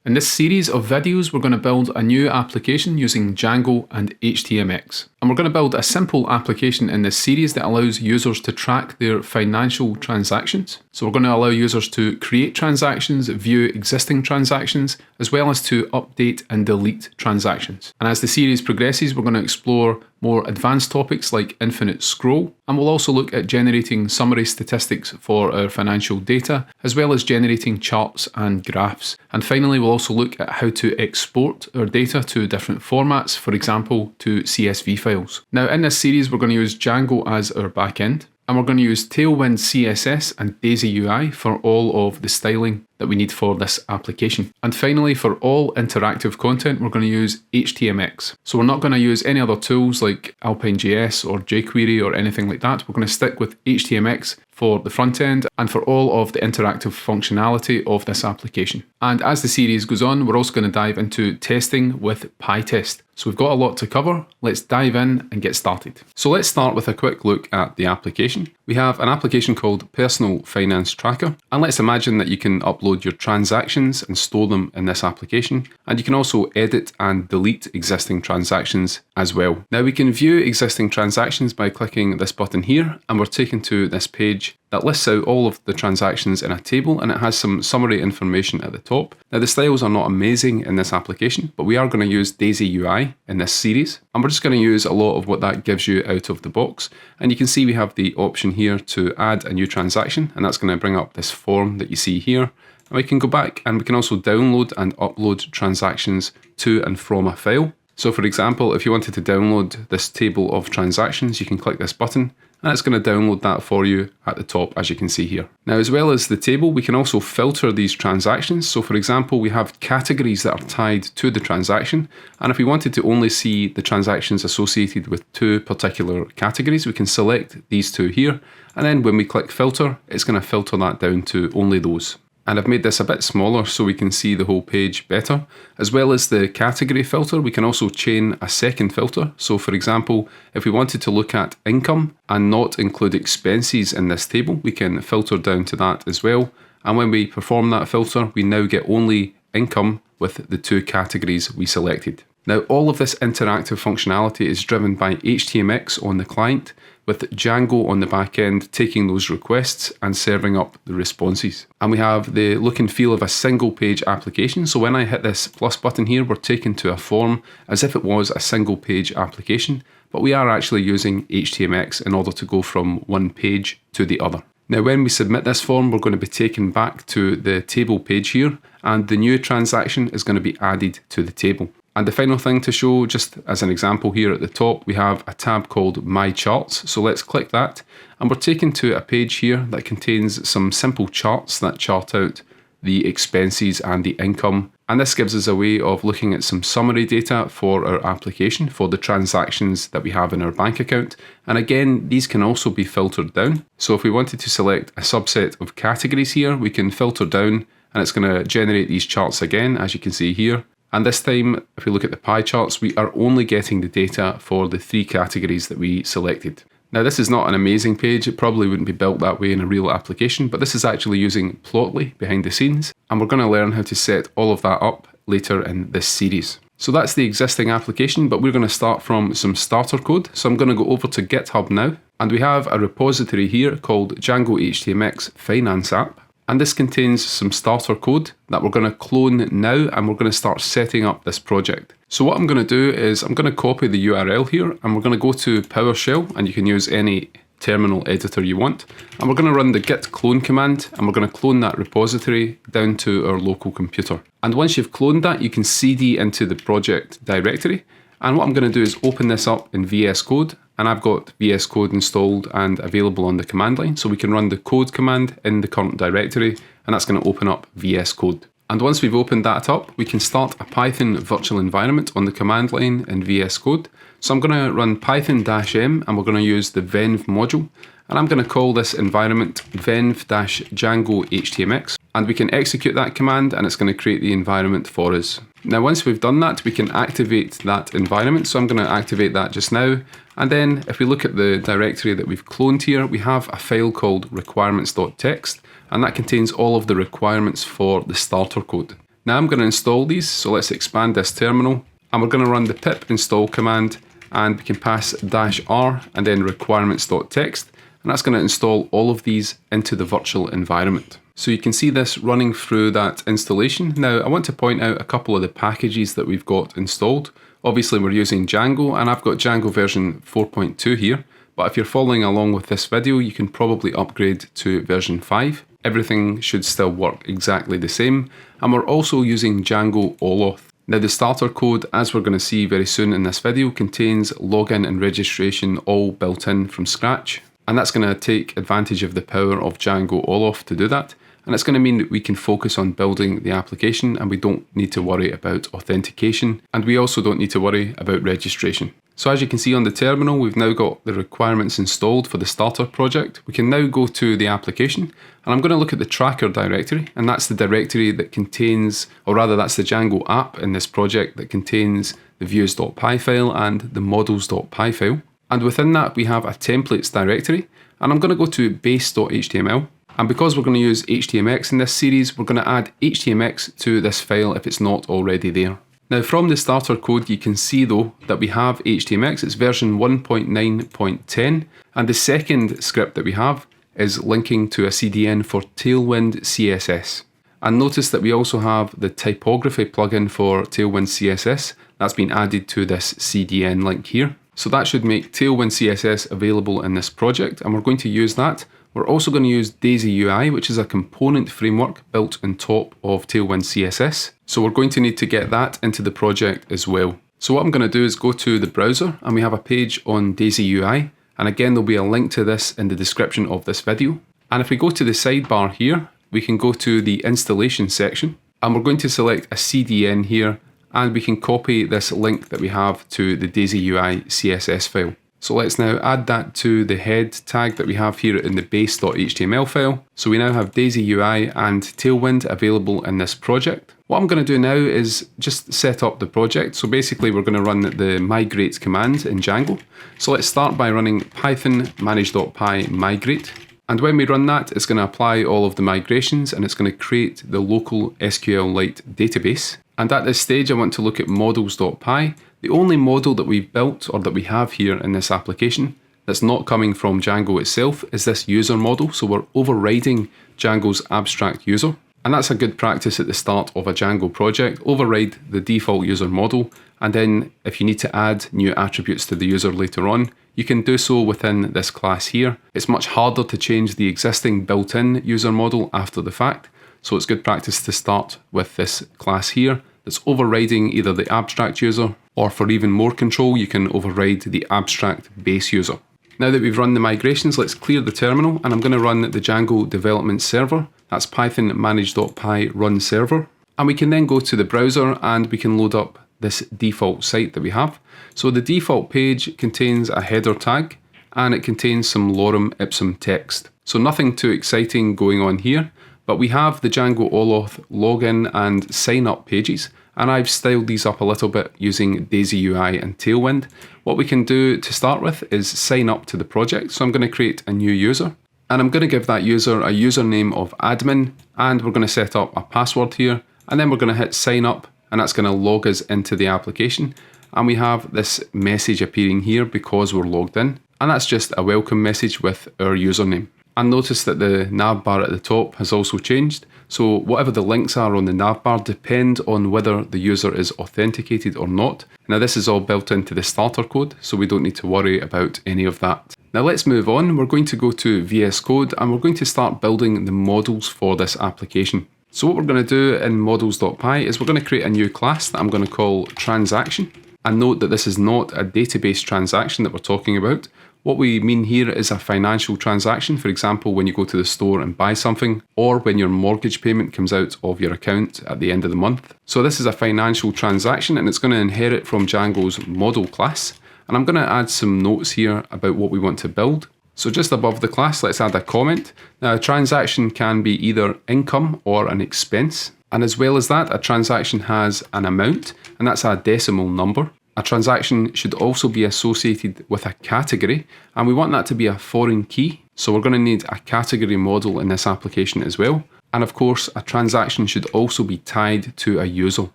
In this series of videos, we're going to build a new application using Django and HTMX. And we're going to build a simple application in this series that allows users to track their financial transactions. So we're going to allow users to create transactions, view existing transactions, as well as to update and delete transactions. And as the series progresses, we're going to explore more advanced topics like infinite scroll, and we'll also look at generating summary statistics for our financial data, as well as generating charts and graphs. And finally, we'll also look at how to export our data to different formats, for example, to CSV files. Now, in this series, we're going to use Django as our backend, and we're going to use Tailwind CSS and 𝗬𝗎cy UI for all of the styling that we need for this application. And finally, for all interactive content, we're going to use HTMX. So we're not going to use any other tools like Alpine.js or jQuery or anything like that. We're going to stick with HTMX for the front end and for all of the interactive functionality of this application. And as the series goes on, we're also going to dive into testing with PyTest. So we've got a lot to cover. Let's dive in and get started. So let's start with a quick look at the application. We have an application called Personal Finance Tracker, and let's imagine that you can upload your transactions and store them in this application, and you can also edit and delete existing transactions as well. Now we can view existing transactions by clicking this button here, and we're taken to this page that lists out all of the transactions in a table, and it has some summary information at the top. Now the styles are not amazing in this application, but we are going to use 𝗬𝗎cy UI in this series, and we're just going to use a lot of what that gives you out of the box. And you can see we have the option here to add a new transaction, and that's going to bring up this form that you see here. And we can go back and we can also download and upload transactions to and from a file. So for example, if you wanted to download this table of transactions, you can click this button and it's going to download that for you at the top, as you can see here. Now, as well as the table, we can also filter these transactions. So for example, we have categories that are tied to the transaction. And if we wanted to only see the transactions associated with two particular categories, we can select these two here. And then when we click filter, it's going to filter that down to only those. And I've made this a bit smaller so we can see the whole page better. As well as the category filter, we can also chain a second filter. So for example, if we wanted to look at income and not include expenses in this table, we can filter down to that as well. And when we perform that filter, we now get only income with the two categories we selected. Now, all of this interactive functionality is driven by HTMX on the client, with Django on the back end taking those requests and serving up the responses. And we have the look and feel of a single page application. So when I hit this plus button here, we're taken to a form as if it was a single page application, but we are actually using HTMX in order to go from one page to the other. Now, when we submit this form, we're going to be taken back to the table page here, and the new transaction is going to be added to the table. And the final thing to show, just as an example here at the top, we have a tab called My Charts. So let's click that, and we're taken to a page here that contains some simple charts that chart out the expenses and the income. And this gives us a way of looking at some summary data for our application, for the transactions that we have in our bank account. And again, these can also be filtered down. So if we wanted to select a subset of categories here, we can filter down, and it's going to generate these charts again, as you can see here. And this time, if we look at the pie charts, we are only getting the data for the three categories that we selected. Now, this is not an amazing page. It probably wouldn't be built that way in a real application, but this is actually using Plotly behind the scenes. And we're going to learn how to set all of that up later in this series. So that's the existing application, but we're going to start from some starter code. So I'm going to go over to GitHub now, and we have a repository here called Django HTMX Finance App. And this contains some starter code that we're going to clone now, and we're going to start setting up this project. So what I'm going to do is I'm going to copy the URL here, and we're going to go to PowerShell, and you can use any terminal editor you want. And we're going to run the git clone command, and we're going to clone that repository down to our local computer. And once you've cloned that, you can cd into the project directory. And what I'm going to do is open this up in VS Code, and I've got VS Code installed and available on the command line. So we can run the code command in the current directory, and that's going to open up VS Code. And once we've opened that up, we can start a Python virtual environment on the command line in VS Code. So I'm going to run python-m, and we're going to use the 𝗏𝗏 module. And I'm going to call this environment 𝗏𝗏-Django HTMX. And we can execute that command, and it's going to create the environment for us. Now, once we've done that, we can activate that environment. So I'm going to activate that just now. And then if we look at the directory that we've cloned here, we have a file called requirements.txt, and that contains all of the requirements for the starter code. Now I'm going to install these, so let's expand this terminal, and we're going to run the pip install command, and we can pass -r and then requirements.txt, and that's going to install all of these into the virtual environment. So you can see this running through that installation. Now I want to point out a couple of the packages that we've got installed. Obviously we're using Django, and I've got Django version 4.2 here, but if you're following along with this video, you can probably upgrade to version 5. Everything should still work exactly the same, and we're also using Django OAuth. Now the starter code, as we're going to see very soon in this video, contains login and registration all built in from scratch, and that's going to take advantage of the power of Django OAuth to do that. And it's going to mean that we can focus on building the application, and we don't need to worry about authentication, and we also don't need to worry about registration. So as you can see on the terminal, we've now got the requirements installed for the starter project. We can now go to the application, and I'm going to look at the tracker directory, and that's the directory that contains, or rather that's the Django app in this project that contains the views.py file and the models.py file. And within that we have a templates directory, and I'm going to go to base.html. And because we're going to use HTMX in this series, we're going to add HTMX to this file if it's not already there. Now from the starter code, you can see though that we have HTMX, it's version 1.9.10, and the second script that we have is linking to a CDN for Tailwind CSS. And notice that we also have the typography plugin for Tailwind CSS that's been added to this CDN link here. So that should make Tailwind CSS available in this project, and we're going to use that. We're also going to use 𝗬𝗎 UI, which is a component framework built on top of Tailwind CSS. So we're going to need to get that into the project as well. So what I'm going to do is go to the browser, and we have a page on 𝗬𝗎 UI. And again, there'll be a link to this in the description of this video. And if we go to the sidebar here, we can go to the installation section, and we're going to select a CDN here, and we can copy this link that we have to the 𝗬𝗎 UI CSS file. So let's now add that to the head tag that we have here in the base.html file. So we now have 𝗬𝗎 UI and Tailwind available in this project. What I'm going to do now is just set up the project. So basically we're going to run the migrate command in Django. So let's start by running python manage.py migrate. And when we run that, it's going to apply all of the migrations, and it's going to create the local SQLite database. And at this stage, I want to look at models.py. The only model that we've built, or that we have here in this application, that's not coming from Django itself, is this user model. So we're overriding Django's abstract user. And that's a good practice at the start of a Django project. Override the default user model, and then if you need to add new attributes to the user later on, you can do so within this class here. It's much harder to change the existing built-in user model after the fact, so it's good practice to start with this class here that's overriding either the abstract user, or for even more control, you can override the abstract base user. Now that we've run the migrations, let's clear the terminal, and I'm going to run the Django development server. That's python manage.py run server. And we can then go to the browser, and we can load up this default site that we have. So the default page contains a header tag, and it contains some lorem ipsum text. So nothing too exciting going on here, but we have the Django OAuth login and sign up pages, and I've styled these up a little bit using 𝗬𝗎 UI and Tailwind. What we can do to start with is sign up to the project. So I'm going to create a new user, and I'm going to give that user a username of admin, and we're going to set up a password here, and then we're going to hit sign up, and that's going to log us into the application. And we have this message appearing here because we're logged in, and that's just a welcome message with our username. And notice that the nav bar at the top has also changed. So whatever the links are on the nav bar depend on whether the user is authenticated or not. Now this is all built into the starter code, so we don't need to worry about any of that. Now let's move on. We're going to go to VS Code, and we're going to start building the models for this application. So what we're going to do in models.py is we're going to create a new class that I'm going to call transaction. And note that this is not a database transaction that we're talking about. What we mean here is a financial transaction. For example, when you go to the store and buy something, or when your mortgage payment comes out of your account at the end of the month. So this is a financial transaction, and it's going to inherit from Django's model class. And I'm going to add some notes here about what we want to build. So just above the class, let's add a comment. Now a transaction can be either income or an expense. And as well as that, a transaction has an amount, and that's a decimal number. A transaction should also be associated with a category, and we want that to be a foreign key. So we're going to need a category model in this application as well. And of course, a transaction should also be tied to a user.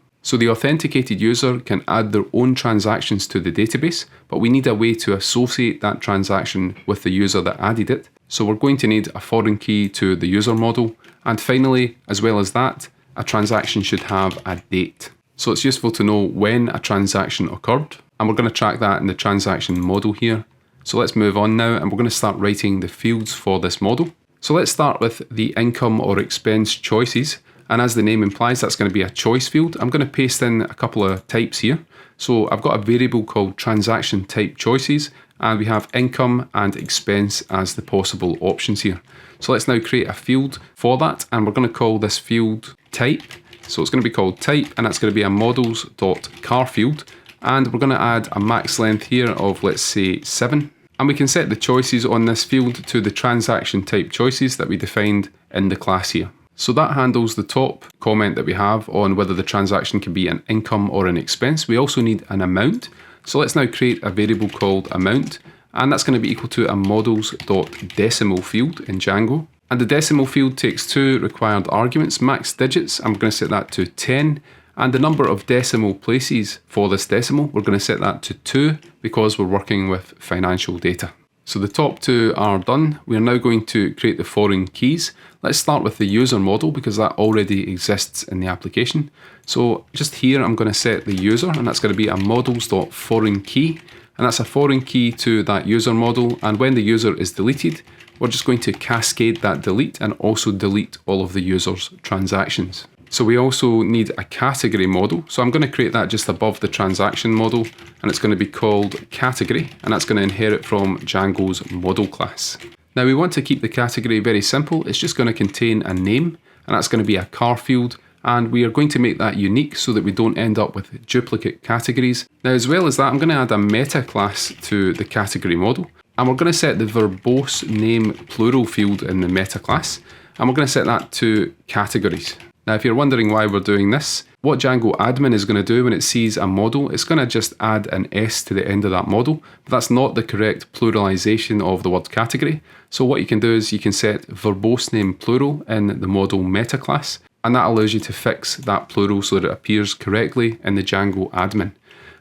So the authenticated user can add their own transactions to the database, but we need a way to associate that transaction with the user that added it. So we're going to need a foreign key to the user model. And finally, as well as that, a transaction should have a date. So it's useful to know when a transaction occurred. And we're going to track that in the transaction model here. So let's move on now, and we're going to start writing the fields for this model. So let's start with the income or expense choices. And as the name implies, that's going to be a choice field. I'm going to paste in a couple of types here. So I've got a variable called transaction type choices, and we have income and expense as the possible options here. So let's now create a field for that, and we're going to call this field type. So it's going to be called type, and that's going to be a models.car field. And we're going to add a max length here of, let's say, 7. And we can set the choices on this field to the transaction type choices that we defined in the class here. So that handles the top comment that we have on whether the transaction can be an income or an expense. We also need an amount. So let's now create a variable called amount, and that's going to be equal to a models.decimal field in Django. And the decimal field takes 2 required arguments, max digits. I'm going to set that to 10. And the number of decimal places for this decimal, we're going to set that to 2 because we're working with financial data. So the top 2 are done. We are now going to create the foreign keys. Let's start with the user model because that already exists in the application. So just here, I'm going to set the user, and that's going to be a models.foreign_key. And that's a foreign key to that user model. And when the user is deleted, we're just going to cascade that delete and also delete all of the user's transactions. So we also need a category model. So I'm going to create that just above the transaction model, and it's going to be called category, and that's going to inherit from Django's model class. Now we want to keep the category very simple. It's just going to contain a name, and that's going to be a car field, and we are going to make that unique so that we don't end up with duplicate categories. Now, as well as that, I'm going to add a meta class to the category model, and we're going to set the verbose name plural field in the meta class, and we're going to set that to categories. Now, if you're wondering why we're doing this, what Django Admin is going to do when it sees a model, it's going to just add an S to the end of that model, but that's not the correct pluralization of the word category. So what you can do is you can set verbose name plural in the model meta class, and that allows you to fix that plural so that it appears correctly in the Django Admin.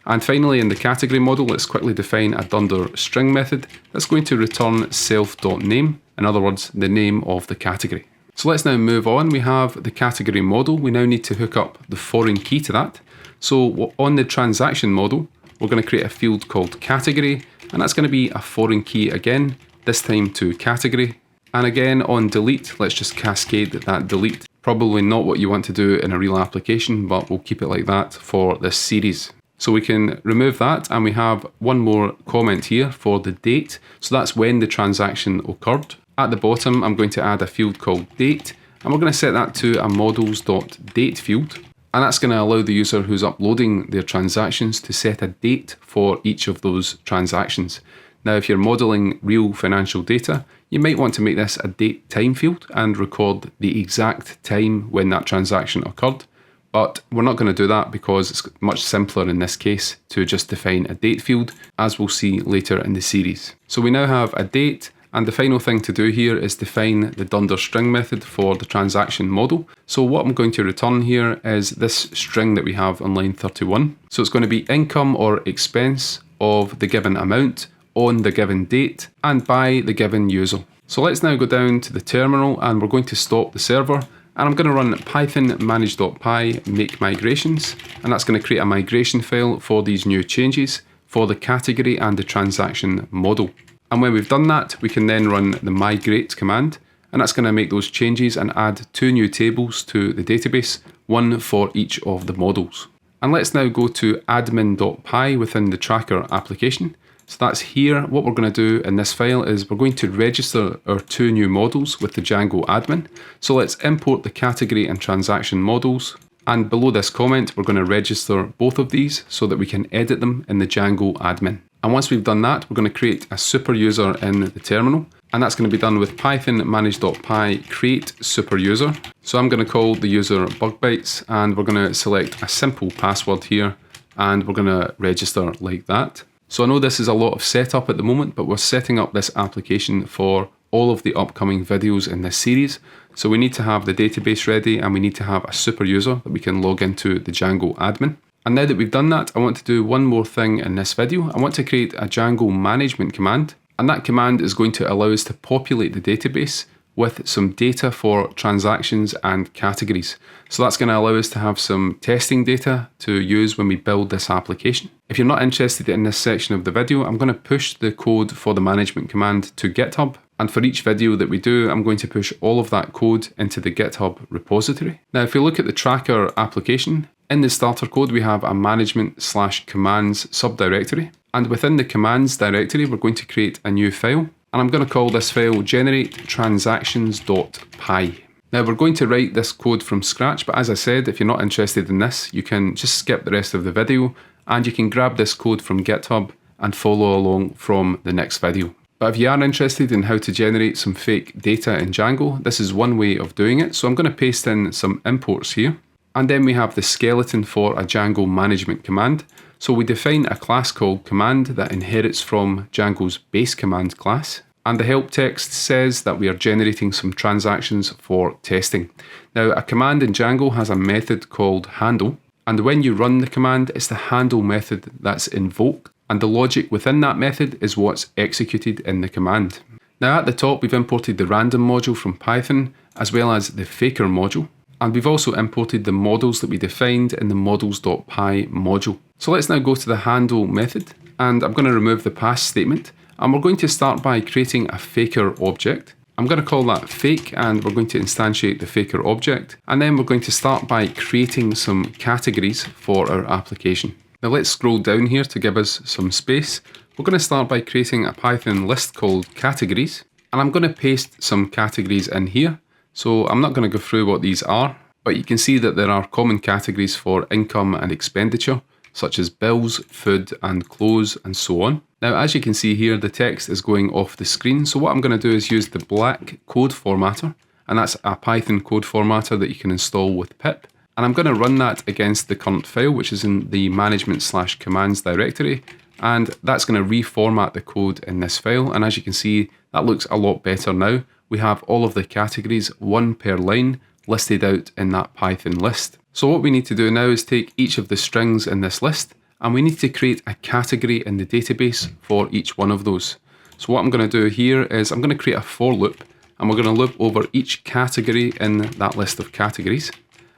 And finally, in the category model, let's quickly define a dunder string method that's going to return self.name, in other words, the name of the category. So let's now move on. We have the category model. We now need to hook up the foreign key to that. So on the transaction model, we're going to create a field called category, and that's going to be a foreign key again, this time to category. And again on delete, let's just cascade that delete. Probably not what you want to do in a real application, but we'll keep it like that for this series. So we can remove that, and we have one more comment here for the date. So that's when the transaction occurred. At the bottom, I'm going to add a field called date, and we're going to set that to a models.date field. And that's going to allow the user who's uploading their transactions to set a date for each of those transactions. Now, if you're modeling real financial data, you might want to make this a date time field and record the exact time when that transaction occurred. But we're not going to do that because it's much simpler in this case to just define a date field, as we'll see later in the series. So we now have a date. And the final thing to do here is define the dunder string method for the transaction model. So what I'm going to return here is this string that we have on line 31. So it's going to be income or expense of the given amount on the given date and by the given user. So let's now go down to the terminal, and we're going to stop the server, and I'm going to run python manage.py make migrations, and that's going to create a migration file for these new changes for the category and the transaction model. And when we've done that, we can then run the migrate command, and that's going to make those changes and add 2 new tables to the database, one for each of the models. And let's now go to admin.py within the tracker application. So that's here. What we're going to do in this file is we're going to register our 2 new models with the Django admin. So let's import the category and transaction models. And below this comment, we're going to register both of these so that we can edit them in the Django admin. And once we've done that, we're going to create a super user in the terminal. And that's going to be done with python manage.py create super user. So I'm going to call the user bugbytes, and we're going to select a simple password here, and we're going to register like that. So I know this is a lot of setup at the moment, but we're setting up this application for all of the upcoming videos in this series. So we need to have the database ready, and we need to have a super user that we can log into the Django admin. And now that we've done that, I want to do one more thing in this video. I want to create a Django management command, and that command is going to allow us to populate the database with some data for transactions and categories. So that's going to allow us to have some testing data to use when we build this application. If you're not interested in this section of the video, I'm going to push the code for the management command to GitHub. And for each video that we do, I'm going to push all of that code into the GitHub repository. Now, if you look at the tracker application, in the starter code, we have a management/commands subdirectory. And within the commands directory, we're going to create a new file. And I'm going to call this file generatetransactions.py. Now we're going to write this code from scratch, but as I said, if you're not interested in this, you can just skip the rest of the video and you can grab this code from GitHub and follow along from the next video. But if you are interested in how to generate some fake data in Django, this is one way of doing it. So I'm going to paste in some imports here. And then we have the skeleton for a Django management command. So we define a class called command that inherits from Django's base command class. And the help text says that we are generating some transactions for testing. Now, a command in Django has a method called handle. And when you run the command, it's the handle method that's invoked. And the logic within that method is what's executed in the command. Now at the top, we've imported the random module from Python, as well as the faker module. And we've also imported the models that we defined in the models.py module. So let's now go to the handle method, and I'm going to remove the pass statement. And we're going to start by creating a faker object. I'm going to call that fake, and we're going to instantiate the faker object. And then we're going to start by creating some categories for our application. Now let's scroll down here to give us some space. We're going to start by creating a Python list called categories. And I'm going to paste some categories in here. So I'm not going to go through what these are, but you can see that there are common categories for income and expenditure, such as bills, food and clothes, and so on. Now, as you can see here, the text is going off the screen. So what I'm going to do is use the black code formatter, and that's a Python code formatter that you can install with pip. And I'm going to run that against the current file, which is in the management/commands directory. And that's going to reformat the code in this file. And as you can see, that looks a lot better now. We have all of the categories, one per line, listed out in that Python list. So what we need to do now is take each of the strings in this list, and we need to create a category in the database for each one of those. So what I'm going to do here is I'm going to create a for loop, and we're going to loop over each category in that list of categories.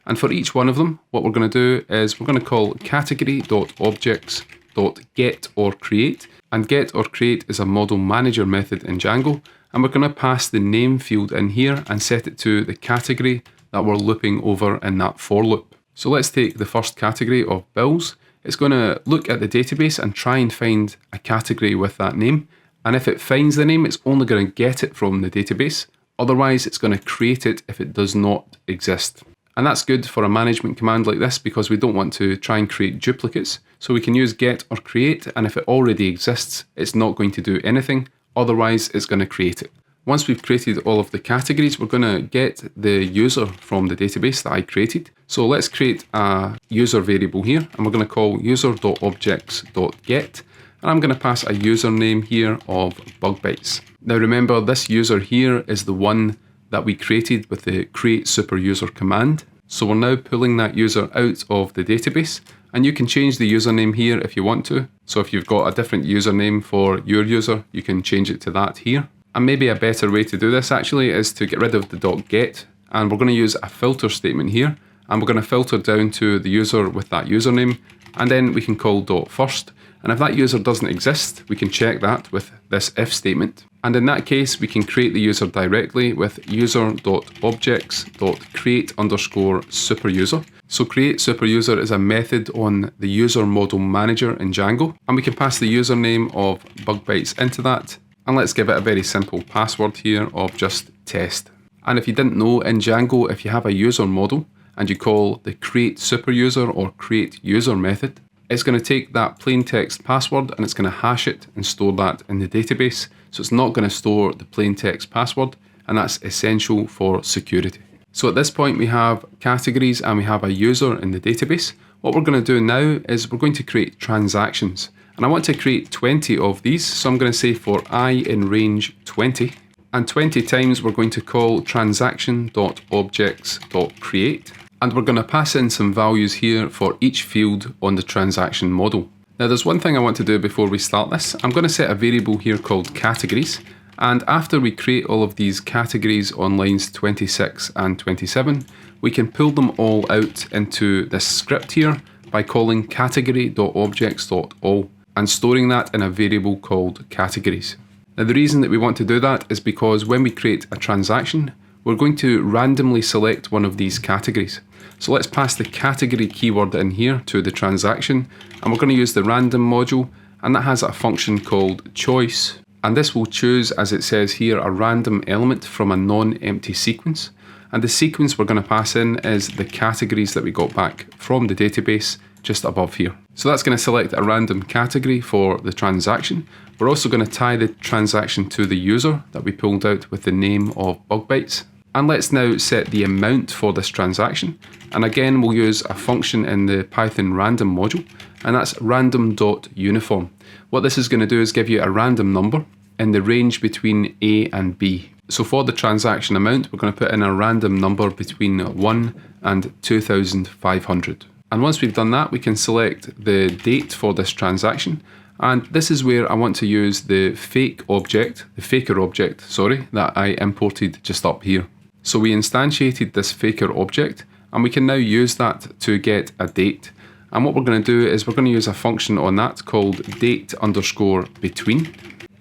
And for each one of them, what we're going to do is we're going to call category.objects.getOrCreate. And getOrCreate is a model manager method in Django. And we're going to pass the name field in here and set it to the category that we're looping over in that for loop. So let's take the first category of bills. It's going to look at the database and try and find a category with that name. And if it finds the name, it's only going to get it from the database. Otherwise, it's going to create it if it does not exist. And that's good for a management command like this because we don't want to try and create duplicates. So we can use getOrCreate, and if it already exists, it's not going to do anything. Otherwise, it's going to create it. Once we've created all of the categories, we're going to get the user from the database that I created. So let's create a user variable here, and we're going to call user.objects.get, and I'm going to pass a username here of bugbytes. Now remember, this user here is the one that we created with the create super user command. So we're now pulling that user out of the database, and you can change the username here if you want to. So if you've got a different username for your user, you can change it to that here. And maybe a better way to do this actually is to get rid of the .get, and we're going to use a filter statement here, and we're going to filter down to the user with that username, and then we can call .first. And if that user doesn't exist, we can check that with this if statement. And in that case, we can create the user directly with user.objects.create_superuser. So create superuser is a method on the user model manager in Django, and we can pass the username of bugbytes into that. And let's give it a very simple password here of just test. And if you didn't know, in Django, if you have a user model and you call the create superuser or create user method, it's going to take that plain text password and it's going to hash it and store that in the database. So it's not going to store the plain text password, and that's essential for security. So at this point we have categories and we have a user in the database. What we're going to do now is we're going to create transactions. And I want to create 20 of these. So I'm going to say for I in range 20, And 20 times we're going to call transaction.objects.create. And we're going to pass in some values here for each field on the transaction model. Now there's one thing I want to do before we start this. I'm going to set a variable here called categories. And after we create all of these categories on lines 26 and 27, we can pull them all out into this script here by calling category.objects.all and storing that in a variable called categories. Now the reason that we want to do that is because when we create a transaction, we're going to randomly select one of these categories. So let's pass the category keyword in here to the transaction, and we're going to use the random module, and that has a function called choice. And this will choose, as it says here, a random element from a non-empty sequence. And the sequence we're going to pass in is the categories that we got back from the database just above here. So that's going to select a random category for the transaction. We're also going to tie the transaction to the user that we pulled out with the name of bug bytes. And let's now set the amount for this transaction. And again, we'll use a function in the Python random module, and that's random.uniform. What this is going to do is give you a random number in the range between A and B. So for the transaction amount, we're going to put in a random number between 1 and 2,500. And once we've done that, we can select the date for this transaction. And this is where I want to use the faker object that I imported just up here. So we instantiated this faker object, and we can now use that to get a date. And what we're going to do is we're going to use a function on that called date_between.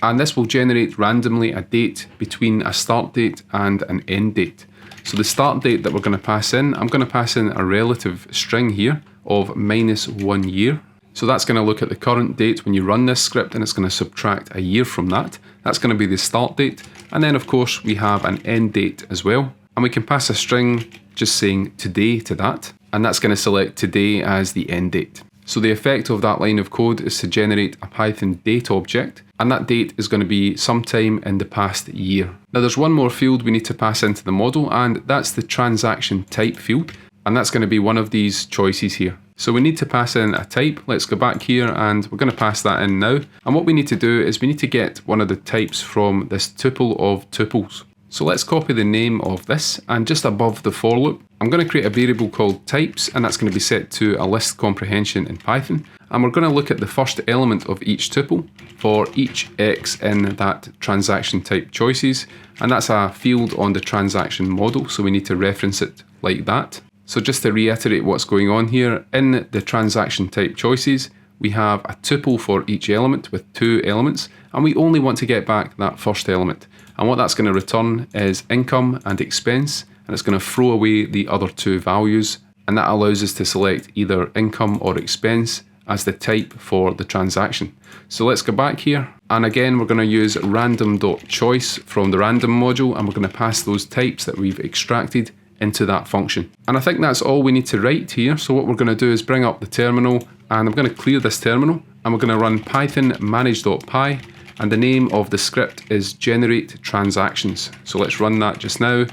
And this will generate randomly a date between a start date and an end date. So the start date that we're going to pass in, I'm going to pass in a relative string here of -1 year. So that's going to look at the current date when you run this script, and it's going to subtract a year from that. That's going to be the start date. And then of course we have an end date as well. And we can pass a string just saying today to that. And that's going to select today as the end date. So the effect of that line of code is to generate a Python date object, and that date is going to be sometime in the past year. Now there's one more field we need to pass into the model, and that's the transaction type field, and that's going to be one of these choices here. So we need to pass in a type. Let's go back here, and we're going to pass that in now. And what we need to do is we need to get one of the types from this tuple of tuples. So let's copy the name of this, and just above the for loop, I'm going to create a variable called types, and that's going to be set to a list comprehension in Python. And we're going to look at the first element of each tuple for each X in that transaction type choices. And that's a field on the transaction model, so we need to reference it like that. So just to reiterate what's going on here, in the transaction type choices, we have a tuple for each element with 2 elements, and we only want to get back that first element. And what that's going to return is income and expense, and it's going to throw away the other 2 values, and that allows us to select either income or expense as the type for the transaction. So let's go back here, and again we're going to use random.choice from the random module, and we're going to pass those types that we've extracted into that function. And I think that's all we need to write here. So what we're going to do is bring up the terminal, and I'm going to clear this terminal, and we're going to run python manage.py, and the name of the script is generate transactions. So let's run that just now,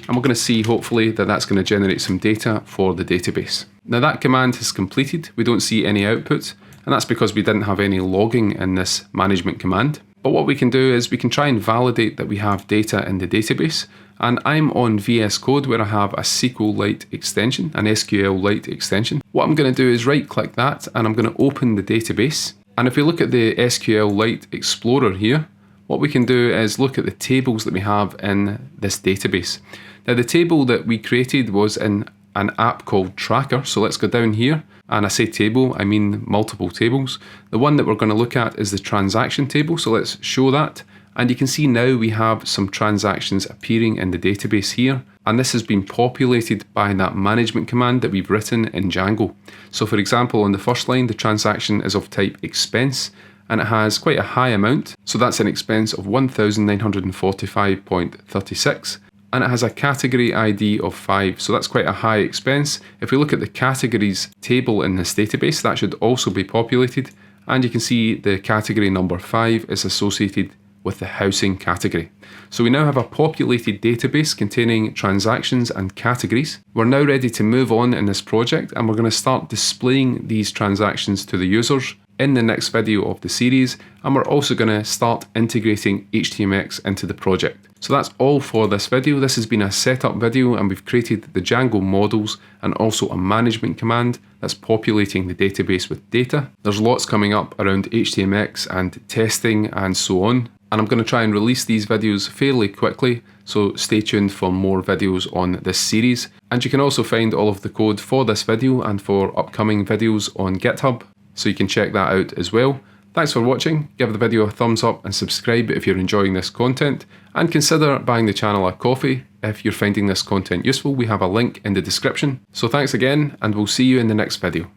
and we're going to see hopefully that that's going to generate some data for the database. Now that command is completed. We don't see any output, and that's because we didn't have any logging in this management command. But what we can do is we can try and validate that we have data in the database. And I'm on VS Code where I have a SQLite extension, an SQLite extension. What I'm going to do is right click that, and I'm going to open the database. And if we look at the SQLite Explorer here, what we can do is look at the tables that we have in this database. Now the table that we created was in an app called Tracker. So let's go down here, and I say table, I mean multiple tables. The one that we're going to look at is the transaction table. So let's show that. And you can see now we have some transactions appearing in the database here. And this has been populated by that management command that we've written in Django. So for example, on the first line, the transaction is of type expense, and it has quite a high amount. So that's an expense of 1,945.36. And it has a category ID of 5. So that's quite a high expense. If we look at the categories table in this database, that should also be populated. And you can see the category number 5 is associated with the housing category. So we now have a populated database containing transactions and categories. We're now ready to move on in this project, and we're going to start displaying these transactions to the users in the next video of the series, and we're also going to start integrating HTMX into the project. So that's all for this video. This has been a setup video, and we've created the Django models and also a management command that's populating the database with data. There's lots coming up around HTMX and testing and so on, and I'm going to try and release these videos fairly quickly, so stay tuned for more videos on this series. And you can also find all of the code for this video and for upcoming videos on GitHub, so you can check that out as well. Thanks for watching, give the video a thumbs up and subscribe if you're enjoying this content, and consider buying the channel a coffee if you're finding this content useful. We have a link in the description. So thanks again, and we'll see you in the next video.